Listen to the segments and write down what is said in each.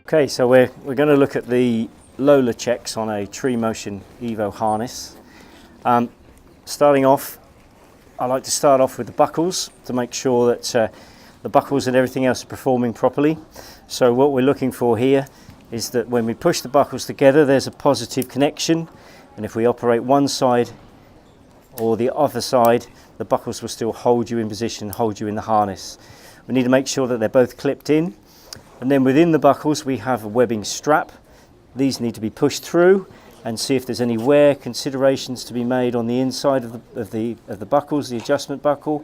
Okay, so we're going to look at the Lola checks on a treeMOTION Evo harness. Starting off, I like to start off with the buckles to make sure that the buckles and everything else are performing properly. So what we're looking for here is that when we push the buckles together, there's a positive connection, and if we operate one side or the other side, the buckles will still hold you in position, hold you in the harness. We need to make sure that they're both clipped in. And then within the buckles we have a webbing strap. These need to be pushed through and see if there's any wear considerations to be made on the inside of the buckles, the adjustment buckle.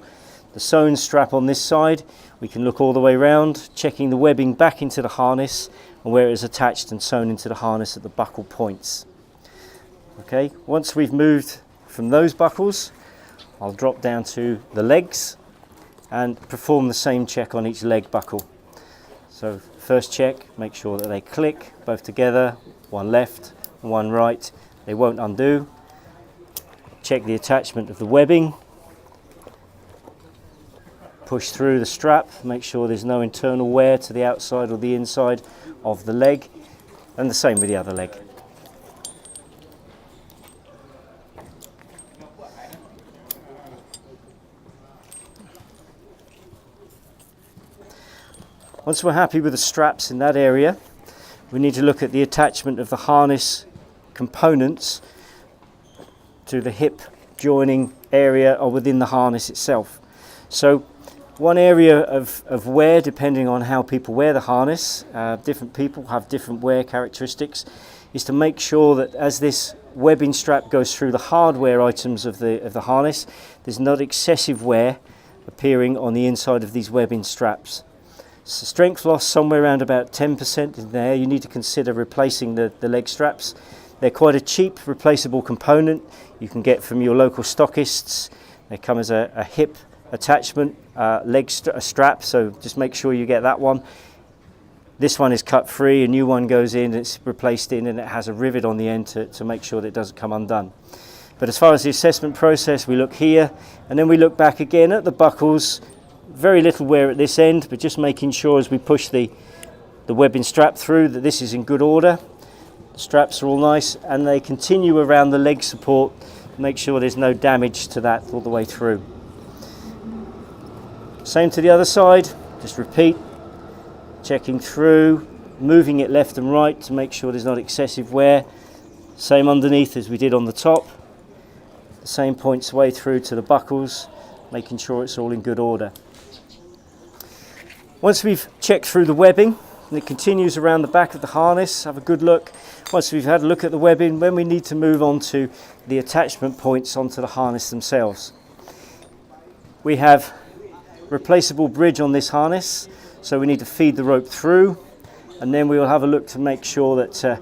The sewn strap on this side, we can look all the way around, checking the webbing back into the harness and where it is attached and sewn into the harness at the buckle points. Okay, once we've moved from those buckles, I'll drop down to the legs and perform the same check on each leg buckle. So first check, make sure that they click both together, one left and one right. They won't undo. Check the attachment of the webbing. Push through the strap, make sure there's no internal wear to the outside or the inside of the leg, and the same with the other leg. Once we're happy with the straps in that area, we need to look at the attachment of the harness components to the hip joining area or within the harness itself. So one area of wear, depending on how people wear the harness, different people have different wear characteristics, is to make sure that as this webbing strap goes through the hardware items of the harness, there's not excessive wear appearing on the inside of these webbing straps. So strength loss somewhere around about 10% in there. You need to consider replacing the leg straps. They're quite a cheap replaceable component you can get from your local stockists. They come as a hip attachment, a strap, so just make sure you get that one. This one is cut free, a new one goes in, it's replaced in, and it has a rivet on the end to make sure that it doesn't come undone. But as far as the assessment process, we look here and then we look back again at the buckles. Very little wear at this end, but just making sure as we push the webbing strap through that this is in good order. The straps are all nice and they continue around the leg support. Make sure there's no damage to that all the way through. Same to the other side, just repeat, checking through, moving it left and right to make sure there's not excessive wear. Same underneath as we did on the top. The same points way through to the buckles, making sure it's all in good order. Once we've checked through the webbing, and it continues around the back of the harness, have a good look. Once we've had a look at the webbing, then we need to move on to the attachment points onto the harness themselves. We have replaceable bridge on this harness, so we need to feed the rope through, and then we will have a look to make sure that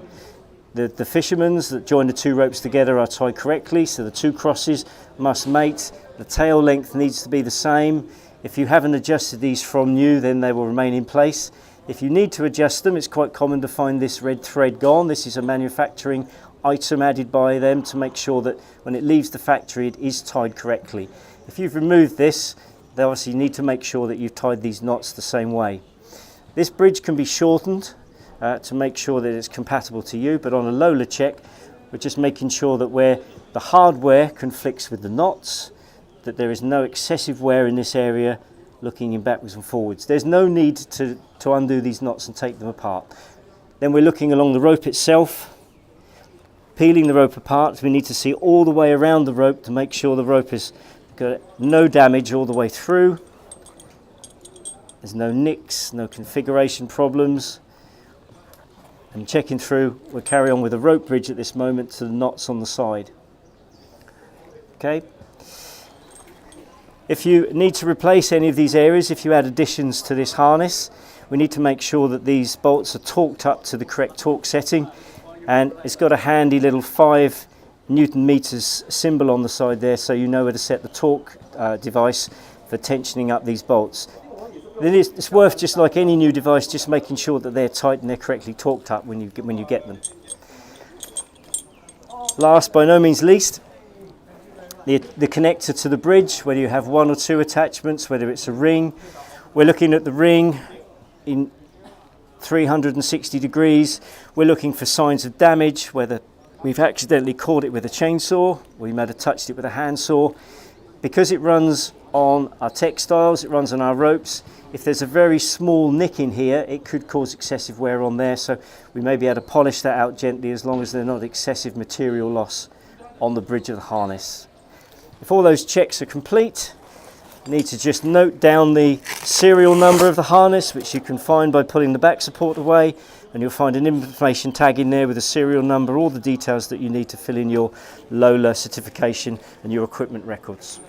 the fishermans that join the two ropes together are tied correctly, so the two crosses must mate. The tail length needs to be the same. If you haven't adjusted these from new, then they will remain in place. If you need to adjust them, it's quite common to find this red thread gone. This is a manufacturing item added by them to make sure that when it leaves the factory it is tied correctly. If you've removed this, they obviously need to make sure that you've tied these knots the same way. This bridge can be shortened to make sure that it's compatible to you, but on a Lola check we're just making sure that where the hardware conflicts with the knots, that there is no excessive wear in this area looking in backwards and forwards. There's no need to undo these knots and take them apart. Then we're looking along the rope itself, peeling the rope apart. We need to see all the way around the rope to make sure the rope has got no damage all the way through. There's no nicks, no configuration problems. And checking through, we'll carry on with a rope bridge at this moment to the knots on the side. Okay. If you need to replace any of these areas, if you add additions to this harness, we need to make sure that these bolts are torqued up to the correct torque setting, and it's got a handy little 5 Newton meters symbol on the side there, so you know where to set the torque device for tensioning up these bolts. Then it's worth, just like any new device, just making sure that they're tight and they're correctly torqued up when you get them. Last, by no means least, the connector to the bridge, whether you have 1 or 2 attachments, whether it's a ring. We're looking at the ring 360 degrees. We're looking for signs of damage, whether we've accidentally caught it with a chainsaw, or we might have touched it with a handsaw. Because it runs on our textiles, it runs on our ropes, if there's a very small nick in here, it could cause excessive wear on there, so we may be able to polish that out gently as long as there's not excessive material loss on the bridge of the harness. If all those checks are complete, you need to just note down the serial number of the harness, which you can find by pulling the back support away, and you'll find an information tag in there with a serial number, all the details that you need to fill in your Lola certification and your equipment records.